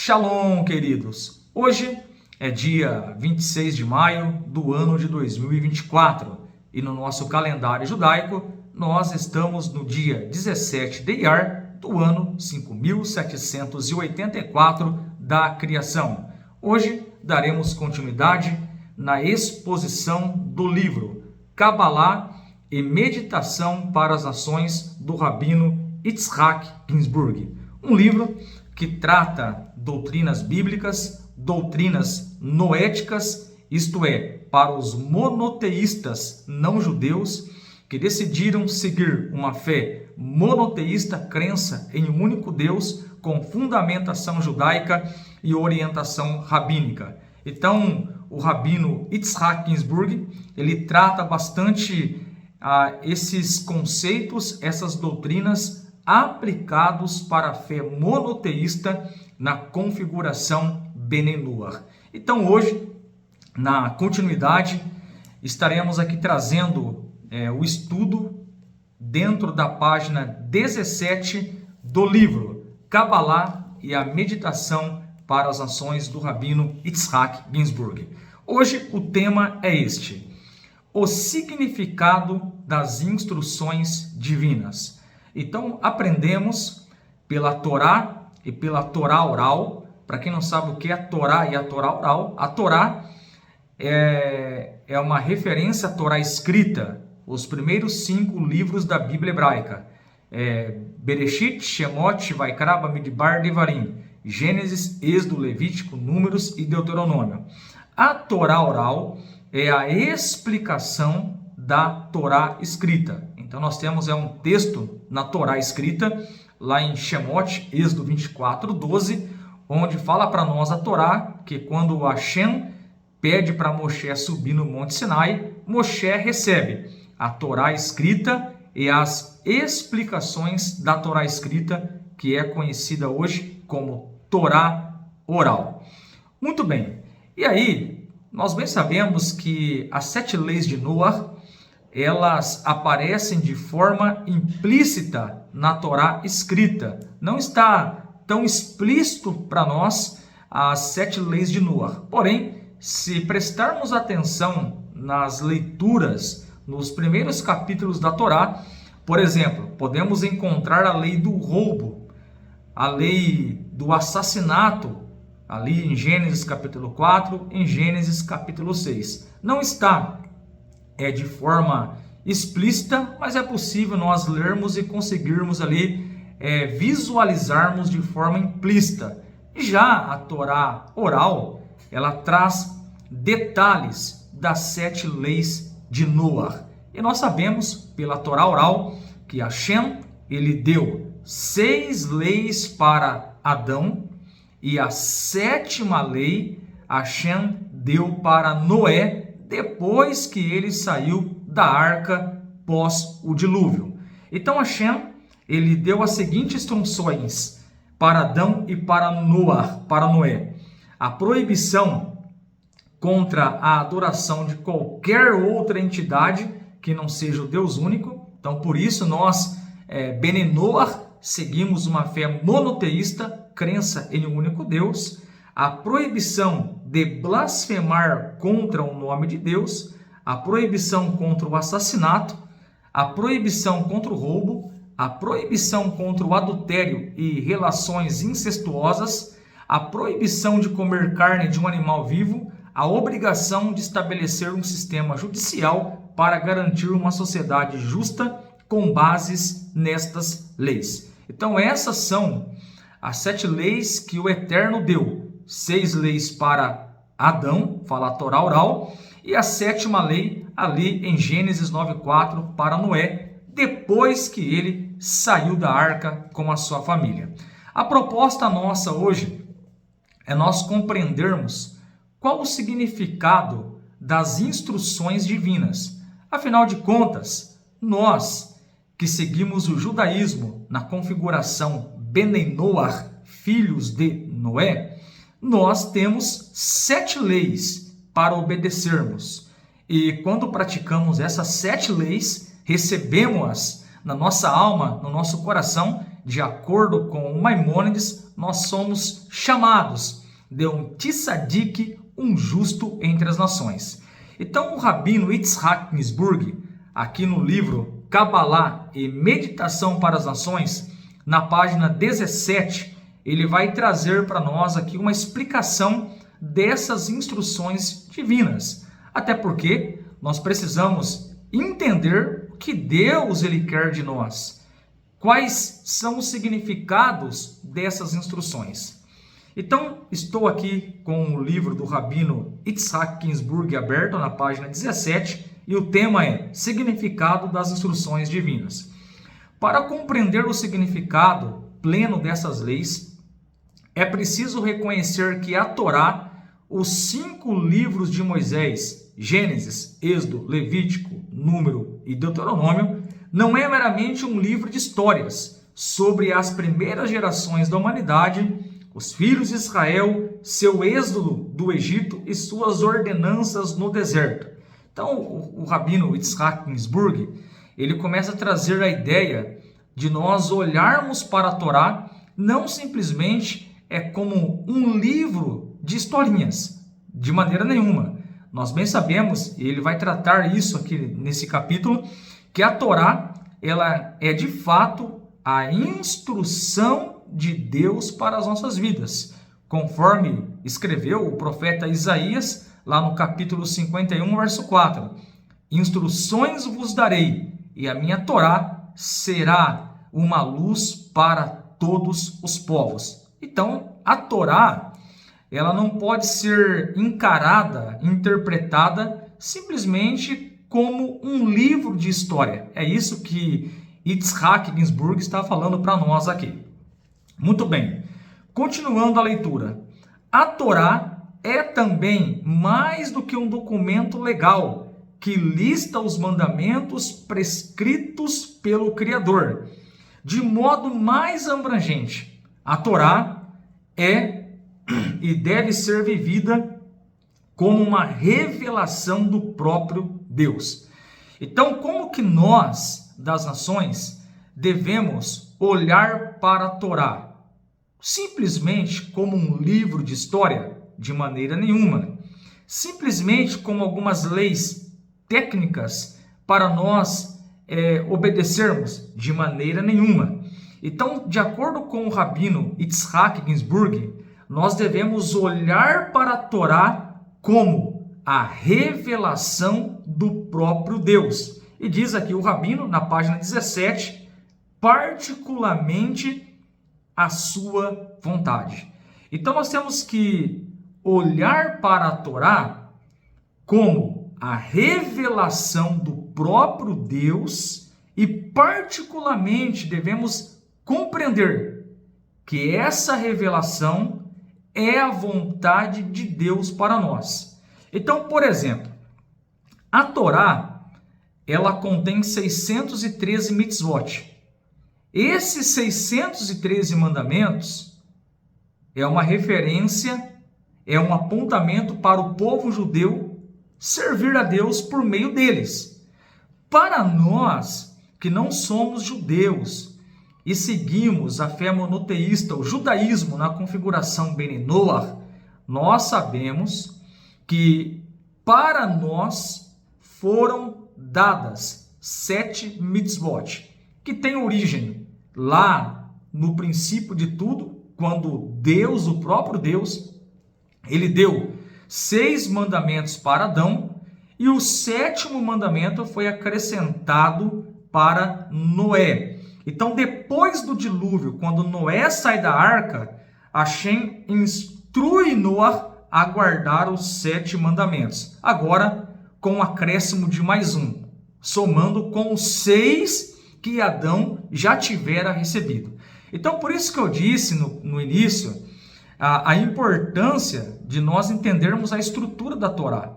Shalom, queridos! Hoje é dia 26 de maio do ano de 2024 e no nosso calendário judaico nós estamos no dia 17 de Iyar do ano 5784 da criação. Hoje daremos continuidade na exposição do livro Kabbalah e Meditação para as Nações do Rabino Yitzhak Ginsburg, um livro que trata doutrinas bíblicas, doutrinas noéticas, isto é, para os monoteístas não judeus que decidiram seguir uma fé monoteísta, crença em um único Deus com fundamentação judaica e orientação rabínica. Então, o rabino Yitzhak Ginsburg, ele trata bastante esses conceitos, essas doutrinas aplicados para a fé monoteísta na configuração Bnei Noach. Então hoje, na continuidade, estaremos aqui trazendo o estudo dentro da página 17 do livro Kabbalah e a Meditação para as Nações do Rabino Yitzhak Ginsburg. Hoje o tema é este: o significado das instruções divinas. Então, aprendemos pela Torá e pela Torá oral. Para quem não sabe o que é a Torá e a Torá oral, a Torá é uma referência à Torá escrita, os primeiros 5 livros da Bíblia hebraica. Bereshit, Shemot, Vaikra, Bamidbar, Devarim, Gênesis, Êxodo, Levítico, Números e Deuteronômio. A Torá oral é a explicação da Torá escrita. Então nós temos um texto na Torá escrita, lá em Shemot, Êxodo 24, 12, onde fala para nós a Torá que quando Hashem pede para Moshe subir no Monte Sinai, Moshe recebe a Torá escrita e as explicações da Torá escrita, que é conhecida hoje como Torá oral. Muito bem, e aí nós bem sabemos que as 7 leis de Noah, elas aparecem de forma implícita na Torá escrita. Não está tão explícito para nós as 7 leis de Noah. Porém, se prestarmos atenção nas leituras, nos primeiros capítulos da Torá, por exemplo, podemos encontrar a lei do roubo, a lei do assassinato, ali em Gênesis capítulo 4, em Gênesis capítulo 6. Não está de forma explícita, mas é possível nós lermos e conseguirmos ali visualizarmos de forma implícita. Já a Torá oral, ela traz detalhes das 7 leis de Noah. E nós sabemos pela Torá oral que Hashem, ele deu 6 leis para Adão e a 7ª lei Hashem deu para Noé, depois que ele saiu da arca pós o dilúvio. Então Hashem, ele deu as seguintes instruções para Adão e para Noé. A proibição contra a adoração de qualquer outra entidade que não seja o Deus único. Então por isso nós, Bnei Noach, seguimos uma fé monoteísta, crença em um único Deus. A proibição de blasfemar contra o nome de Deus, a proibição contra o assassinato, a proibição contra o roubo, a proibição contra o adultério e relações incestuosas, a proibição de comer carne de um animal vivo, a obrigação de estabelecer um sistema judicial para garantir uma sociedade justa com bases nestas leis. Então essas são as 7 leis que o Eterno deu. 6 leis para Adão, fala a Torá oral, e a 7ª lei ali em Gênesis 9:4 para Noé, depois que ele saiu da arca com a sua família. A proposta nossa hoje é nós compreendermos qual o significado das instruções divinas. Afinal de contas, nós que seguimos o judaísmo na configuração Bnei Noach, filhos de Noé, nós temos 7 leis para obedecermos. E quando praticamos essas 7 leis, recebemos-as na nossa alma, no nosso coração, de acordo com Maimônides, nós somos chamados de um tzadik, um justo entre as nações. Então, o rabino Yitzhak Ginsburg, aqui no livro Cabalá e Meditação para as Nações, na página 17, ele vai trazer para nós aqui uma explicação dessas instruções divinas. Até porque nós precisamos entender o que Deus ele quer de nós. Quais são os significados dessas instruções? Então, estou aqui com o livro do rabino Yitzhak Ginsburg aberto na página 17 e o tema é Significado das Instruções Divinas. Para compreender o significado pleno dessas leis, é preciso reconhecer que a Torá, os 5 livros de Moisés, Gênesis, Êxodo, Levítico, Número e Deuteronômio, não é meramente um livro de histórias sobre as primeiras gerações da humanidade, os filhos de Israel, seu êxodo do Egito e suas ordenanças no deserto. Então, o rabino Yitzhak Ginsburg, ele começa a trazer a ideia de nós olharmos para a Torá não simplesmente como um livro de historinhas, de maneira nenhuma. Nós bem sabemos, e ele vai tratar isso aqui nesse capítulo, que a Torá ela é de fato a instrução de Deus para as nossas vidas, conforme escreveu o profeta Isaías, lá no capítulo 51, verso 4. Instruções vos darei, e a minha Torá será uma luz para todos os povos. Então, a Torá, ela não pode ser encarada, interpretada, simplesmente como um livro de história. É isso que Yitzhak Ginsburg está falando para nós aqui. Muito bem, continuando a leitura. A Torá é também mais do que um documento legal que lista os mandamentos prescritos pelo Criador. De modo mais abrangente, a Torá é e deve ser vivida como uma revelação do próprio Deus. Então, como que nós, das nações, devemos olhar para a Torá? Simplesmente como um livro de história? De maneira nenhuma. Simplesmente como algumas leis técnicas para nós obedecermos? De maneira nenhuma. Então, de acordo com o rabino Yitzhak Ginsburg, nós devemos olhar para a Torá como a revelação do próprio Deus. E diz aqui o rabino, na página 17, particularmente a sua vontade. Então, nós temos que olhar para a Torá como a revelação do próprio Deus e, particularmente, devemos compreender que essa revelação é a vontade de Deus para nós. Então, por exemplo, a Torá, ela contém 613 mitzvot. Esses 613 mandamentos é uma referência, é um apontamento para o povo judeu servir a Deus por meio deles. Para nós, que não somos judeus e seguimos a fé monoteísta, o judaísmo na configuração Bene Noach, nós sabemos que para nós foram dadas 7 mitzvot, que tem origem lá no princípio de tudo, quando Deus, o próprio Deus, ele deu 6 mandamentos para Adão e o 7º mandamento foi acrescentado para Noé. Então, depois do dilúvio, quando Noé sai da arca, Hashem instrui Noé a guardar os 7 mandamentos. Agora, com o acréscimo de mais um, somando com os 6 que Adão já tivera recebido. Então, por isso que eu disse no início, a importância de nós entendermos a estrutura da Torá.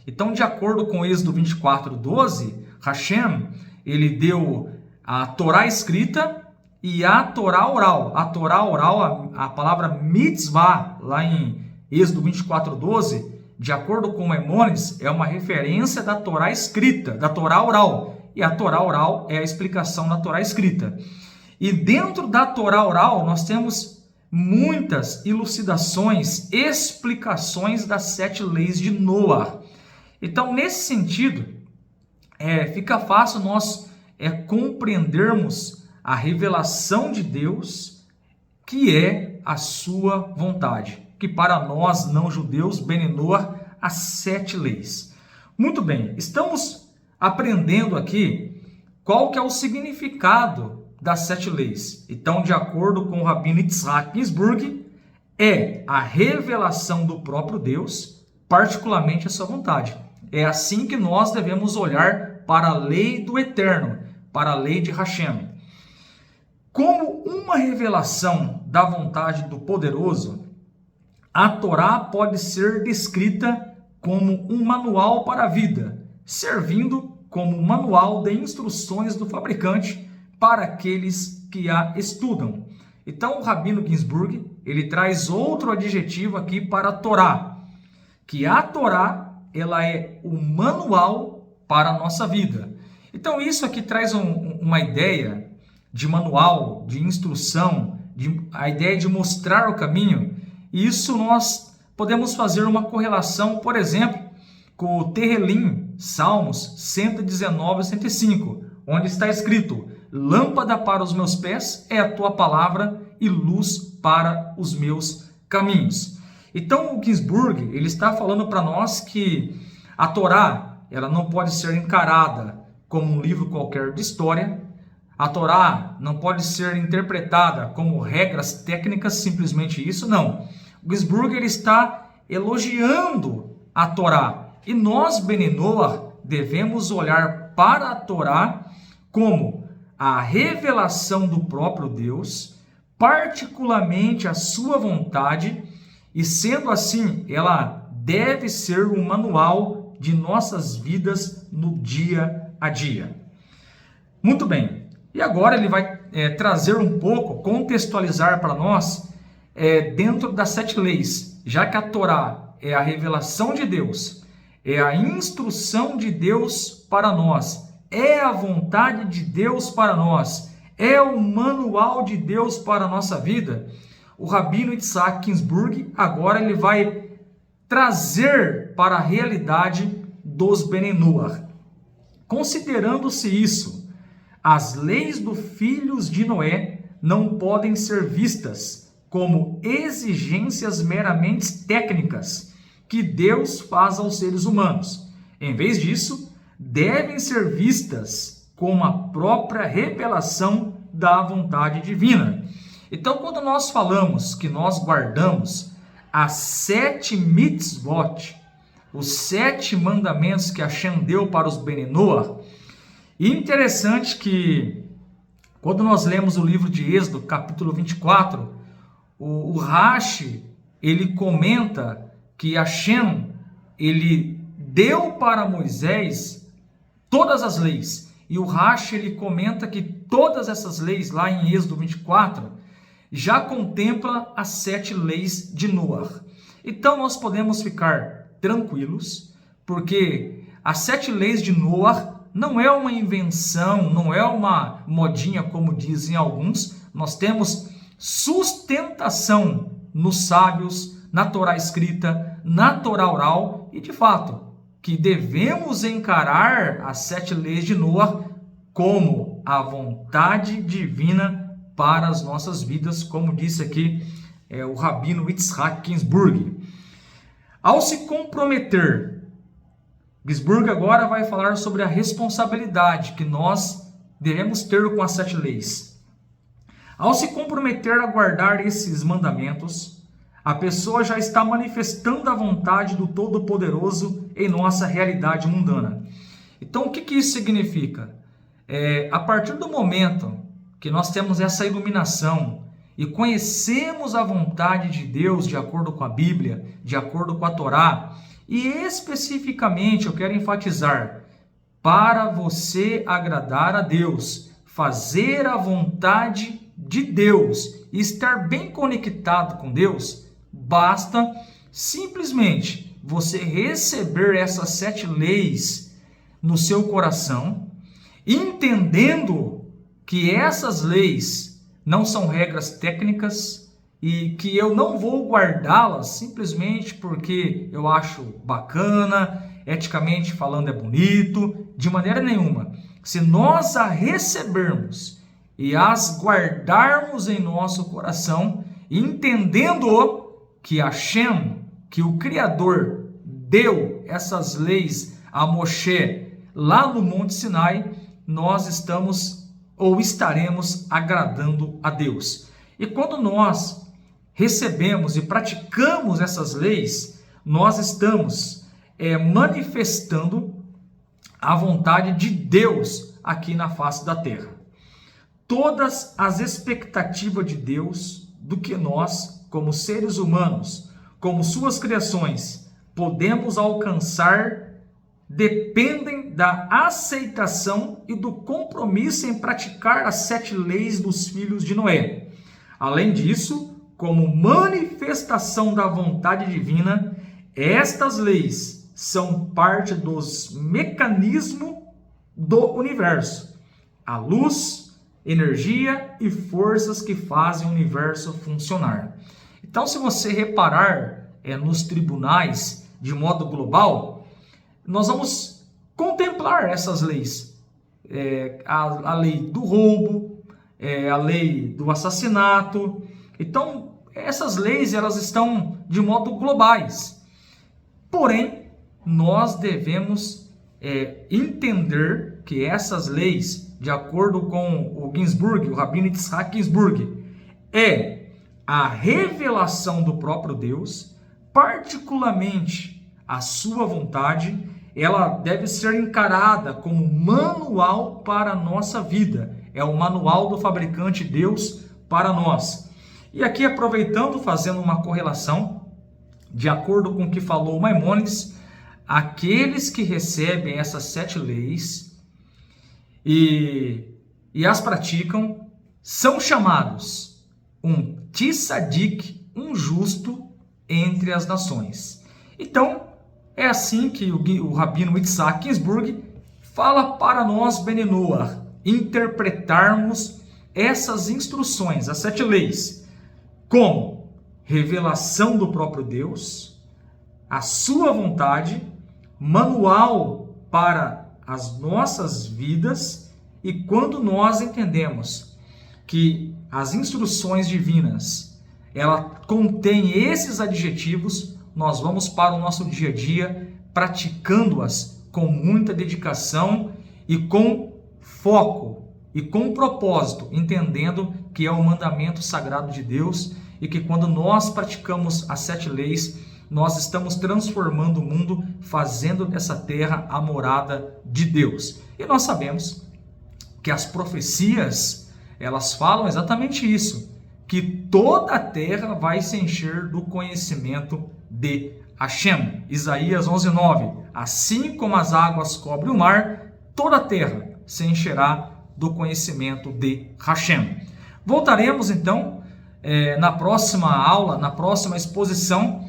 Então, de acordo com Êxodo 24:12, Hashem, ele deu a Torá escrita e a Torá oral. A Torá oral, a palavra mitzvah, lá em Êxodo 24:12, de acordo com Maimônides, é uma referência da Torá escrita, da Torá oral. E a Torá oral é a explicação da Torá escrita. E dentro da Torá oral, nós temos muitas elucidações, explicações das 7 leis de Noah. Então, nesse sentido, fica fácil nós compreendermos a revelação de Deus, que é a sua vontade, que para nós não-judeus, Benenoa, as 7 leis. Muito bem, estamos aprendendo aqui qual que é o significado das 7 leis. Então, de acordo com o Rabino Yitzhak Ginsburg, é a revelação do próprio Deus, particularmente a sua vontade. É assim que nós devemos olhar para a lei do Eterno, para a lei de Hashem. Como uma revelação da vontade do Poderoso, a Torá pode ser descrita como um manual para a vida, servindo como um manual de instruções do fabricante para aqueles que a estudam. Então, o Rabino Ginsburg, ele traz outro adjetivo aqui para a Torá, que a Torá, ela é o manual para a nossa vida. Então, isso aqui traz uma ideia de manual, de instrução, a ideia de mostrar o caminho. E isso nós podemos fazer uma correlação, por exemplo, com o Tehilim, Salmos 119 e 105, onde está escrito: lâmpada para os meus pés é a tua palavra e luz para os meus caminhos. Então, o Ginsburg, ele está falando para nós que a Torá, ela não pode ser encarada como um livro qualquer de história. A Torá não pode ser interpretada como regras técnicas, simplesmente isso, não. O Ginsburg, ele está elogiando a Torá. E nós, Benenoa, devemos olhar para a Torá como a revelação do próprio Deus, particularmente a sua vontade, e sendo assim, ela deve ser um manual de nossas vidas no dia a dia. Muito bem, e agora ele vai trazer um pouco, contextualizar para nós dentro das 7 leis, já que a Torá é a revelação de Deus, é a instrução de Deus para nós, é a vontade de Deus para nós, é o manual de Deus para a nossa vida. O Rabino Yitzhak Ginsburg, agora ele vai trazer para a realidade dos Benenoa. Considerando-se isso, as leis dos filhos de Noé não podem ser vistas como exigências meramente técnicas que Deus faz aos seres humanos. Em vez disso, devem ser vistas como a própria revelação da vontade divina. Então, quando nós falamos que nós guardamos as 7 mitzvot, os 7 mandamentos que Hashem deu para os Benenoa, e interessante que, quando nós lemos o livro de Êxodo, capítulo 24, o Rashi, ele comenta que Hashem, ele deu para Moisés todas as leis. E o Rashi, ele comenta que todas essas leis, lá em Êxodo 24, já contempla as 7 leis de Noah. Então, nós podemos ficar tranquilos, porque as 7 leis de Noah não é uma invenção, não é uma modinha, como dizem alguns. Nós temos sustentação nos sábios, na Torá escrita, na Torá oral, e de fato, que devemos encarar as 7 leis de Noah como a vontade divina para as nossas vidas, como disse aqui o Rabino Yitzhak Ginsburg. Ao se comprometer, Ginsburg agora vai falar sobre a responsabilidade que nós devemos ter com as 7 leis. Ao se comprometer a guardar esses mandamentos, a pessoa já está manifestando a vontade do Todo-Poderoso em nossa realidade mundana. Então, o que isso significa? A partir do momento que nós temos essa iluminação e conhecemos a vontade de Deus de acordo com a Bíblia, de acordo com a Torá, e especificamente eu quero enfatizar, para você agradar a Deus, fazer a vontade de Deus e estar bem conectado com Deus, basta simplesmente você receber essas 7 leis no seu coração, entendendo que essas leis não são regras técnicas e que eu não vou guardá-las simplesmente porque eu acho bacana, eticamente falando é bonito, de maneira nenhuma. Se nós a recebermos e as guardarmos em nosso coração, entendendo que Hashem, que o Criador, deu essas leis a Moshe lá no Monte Sinai, nós estamos ou estaremos agradando a Deus. E quando nós recebemos e praticamos essas leis, nós estamos manifestando a vontade de Deus aqui na face da terra. Todas as expectativas de Deus do que nós, como seres humanos, como suas criações, podemos alcançar dependem da aceitação e do compromisso em praticar as 7 leis dos filhos de Noé. Além disso, como manifestação da vontade divina, estas leis são parte dos mecanismos do universo. A luz, energia e forças que fazem o universo funcionar. Então, se você reparar nos tribunais de modo global, nós vamos contemplar essas leis. A lei do roubo, a lei do assassinato. Então, essas leis elas estão de modo globais. Porém, nós devemos entender que essas leis, de acordo com o Ginsburg, o Rabino Yitzhak Ginsburg, é a revelação do próprio Deus, particularmente a sua vontade. Ela deve ser encarada como manual para a nossa vida. É o manual do fabricante Deus para nós. E aqui, aproveitando, fazendo uma correlação, de acordo com o que falou Maimônides, aqueles que recebem essas 7 leis e as praticam são chamados um tzadik, um justo entre as nações. Então, é assim que o Rabino Yitzhak Ginsburg fala para nós, Bnei Noach, interpretarmos essas instruções, as 7 leis, como revelação do próprio Deus, a sua vontade, manual para as nossas vidas. E quando nós entendemos que as instruções divinas, ela contém esses adjetivos, nós vamos para o nosso dia a dia praticando-as com muita dedicação e com foco e com propósito, entendendo que é o mandamento sagrado de Deus e que quando nós praticamos as 7 leis, nós estamos transformando o mundo, fazendo dessa terra a morada de Deus. E nós sabemos que as profecias, elas falam exatamente isso, que toda a terra vai se encher do conhecimento de Hashem. Isaías 11:9. Assim como as águas cobrem o mar, toda a terra se encherá do conhecimento de Hashem. Voltaremos então na próxima aula, na próxima exposição,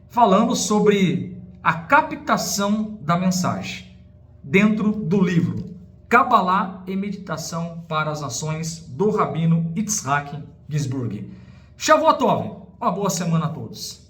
falando sobre a captação da mensagem dentro do livro Cabalá e Meditação para as Nações, do Rabino Yitzhak Ginsburg. Shavuot Tov, uma boa semana a todos.